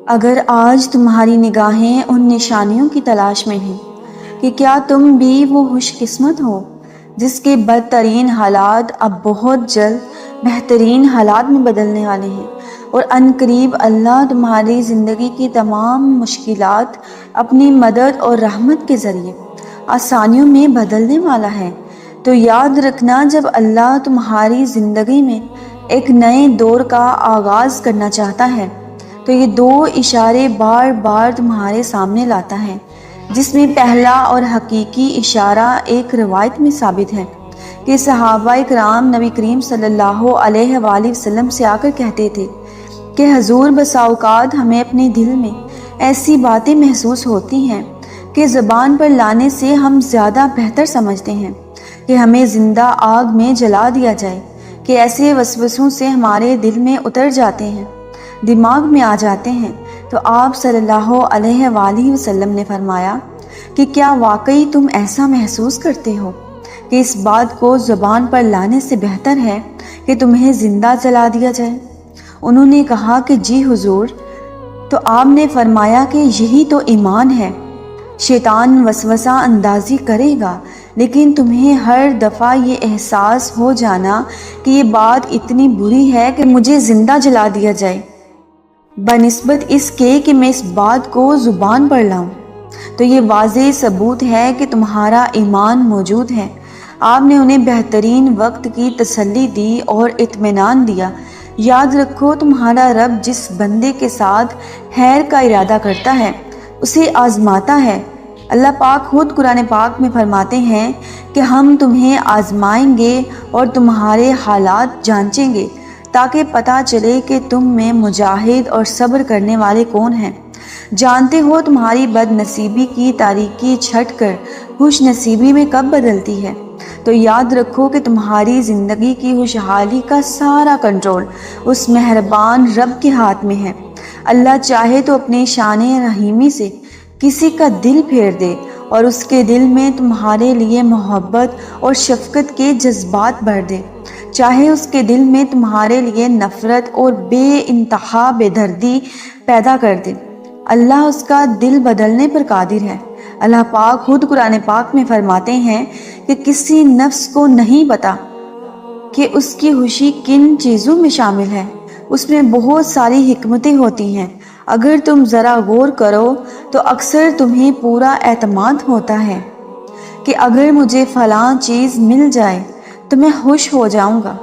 اگر آج تمہاری نگاہیں ان نشانیوں کی تلاش میں ہیں کہ کیا تم بھی وہ خوش قسمت ہو جس کے بدترین حالات اب بہت جلد بہترین حالات میں بدلنے والے ہیں، اور عنقریب اللہ تمہاری زندگی کی تمام مشکلات اپنی مدد اور رحمت کے ذریعے آسانیوں میں بدلنے والا ہے، تو یاد رکھنا جب اللہ تمہاری زندگی میں ایک نئے دور کا آغاز کرنا چاہتا ہے تو یہ دو اشارے بار بار تمہارے سامنے لاتا ہے، جس میں پہلا اور حقیقی اشارہ ایک روایت میں ثابت ہے کہ صحابہ کرام نبی کریم صلی اللہ علیہ وآلہ وسلم سے آ کر کہتے تھے کہ حضور بسا اوقات ہمیں اپنے دل میں ایسی باتیں محسوس ہوتی ہیں کہ زبان پر لانے سے ہم زیادہ بہتر سمجھتے ہیں کہ ہمیں زندہ آگ میں جلا دیا جائے، کہ ایسے وسوسوں سے ہمارے دل میں اتر جاتے ہیں، دماغ میں آ جاتے ہیں۔ تو آپ صلی اللہ علیہ وآلہ وسلم نے فرمایا کہ کیا واقعی تم ایسا محسوس کرتے ہو کہ اس بات کو زبان پر لانے سے بہتر ہے کہ تمہیں زندہ جلا دیا جائے؟ انہوں نے کہا کہ جی حضور۔ تو آپ نے فرمایا کہ یہی تو ایمان ہے۔ شیطان وسوسہ اندازی کرے گا، لیکن تمہیں ہر دفعہ یہ احساس ہو جانا کہ یہ بات اتنی بری ہے کہ مجھے زندہ جلا دیا جائے، بنسبت اس کے کہ میں اس بات کو زبان پر لاؤں، تو یہ واضح ثبوت ہے کہ تمہارا ایمان موجود ہے۔ آپ نے انہیں بہترین وقت کی تسلی دی اور اطمینان دیا۔ یاد رکھو تمہارا رب جس بندے کے ساتھ خیر کا ارادہ کرتا ہے اسے آزماتا ہے۔ اللہ پاک خود قرآن پاک میں فرماتے ہیں کہ ہم تمہیں آزمائیں گے اور تمہارے حالات جانچیں گے تاکہ پتہ چلے کہ تم میں مجاہد اور صبر کرنے والے کون ہیں۔ جانتے ہو تمہاری بد نصیبی کی تاریکی چھٹ کر خوش نصیبی میں کب بدلتی ہے، تو یاد رکھو کہ تمہاری زندگی کی خوشحالی کا سارا کنٹرول اس مہربان رب کے ہاتھ میں ہے۔ اللہ چاہے تو اپنے شان رحیمی سے کسی کا دل پھیر دے اور اس کے دل میں تمہارے لیے محبت اور شفقت کے جذبات بھر دے، چاہے اس کے دل میں تمہارے لیے نفرت اور بے انتہا بے دردی پیدا کر دے۔ اللہ اس کا دل بدلنے پر قادر ہے۔ اللہ پاک خود قرآن پاک میں فرماتے ہیں کہ کسی نفس کو نہیں پتا کہ اس کی خوشی کن چیزوں میں شامل ہے، اس میں بہت ساری حکمتیں ہوتی ہیں۔ اگر تم ذرا غور کرو تو اکثر تمہیں پورا اعتماد ہوتا ہے کہ اگر مجھے فلاں چیز مل جائے تو میں خوش ہو جاؤں گا،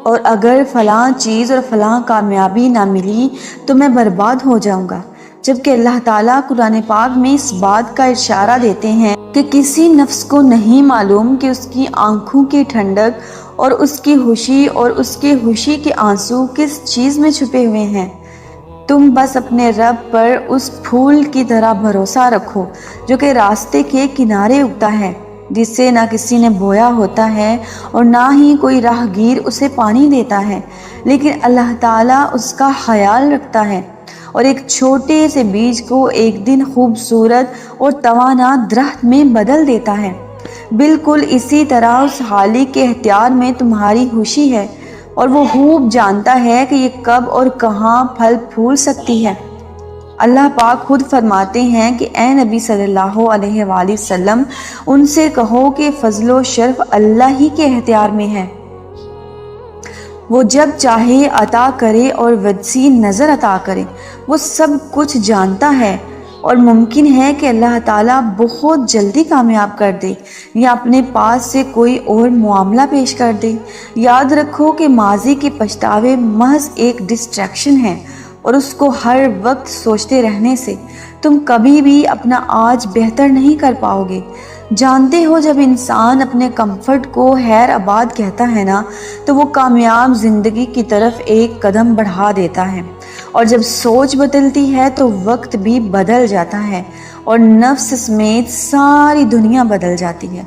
اور اگر فلاں چیز اور فلاں کامیابی نہ ملی تو میں برباد ہو جاؤں گا، جبکہ اللہ تعالیٰ قرآن پاک میں اس بات کا اشارہ دیتے ہیں کہ کسی نفس کو نہیں معلوم کہ اس کی آنکھوں کی ٹھنڈک اور اس کی خوشی اور اس کی خوشی کے آنسو کس چیز میں چھپے ہوئے ہیں۔ تم بس اپنے رب پر اس پھول کی طرح بھروسہ رکھو جو کہ راستے کے کنارے اگتا ہے، جسے نہ کسی نے بویا ہوتا ہے اور نہ ہی کوئی راہ گیر اسے پانی دیتا ہے، لیکن اللہ تعالیٰ اس کا خیال رکھتا ہے اور ایک چھوٹے سے بیج کو ایک دن خوبصورت اور توانا درخت میں بدل دیتا ہے۔ بالکل اسی طرح اس خالق کے اختیار میں تمہاری خوشی ہے، اور وہ خوب جانتا ہے کہ یہ کب اور کہاں پھل پھول سکتی ہے۔ اللہ پاک خود فرماتے ہیں کہ اے نبی صلی اللہ علیہ وآلہ وسلم، ان سے کہو کہ فضل و شرف اللہ ہی کے اختیار میں ہے، وہ جب چاہے عطا کرے اور وسیع نظر عطا کرے، وہ سب کچھ جانتا ہے، اور ممکن ہے کہ اللہ تعالیٰ بہت جلدی کامیاب کر دے یا اپنے پاس سے کوئی اور معاملہ پیش کر دے۔ یاد رکھو کہ ماضی کے پچھتاوے محض ایک ڈسٹریکشن ہے، اور اس کو ہر وقت سوچتے رہنے سے تم کبھی بھی اپنا آج بہتر نہیں کر پاؤ گے۔ جانتے ہو جب انسان اپنے کمفرٹ کو خیر آباد کہتا ہے نا، تو وہ کامیاب زندگی کی طرف ایک قدم بڑھا دیتا ہے، اور جب سوچ بدلتی ہے تو وقت بھی بدل جاتا ہے، اور نفس سمیت ساری دنیا بدل جاتی ہے۔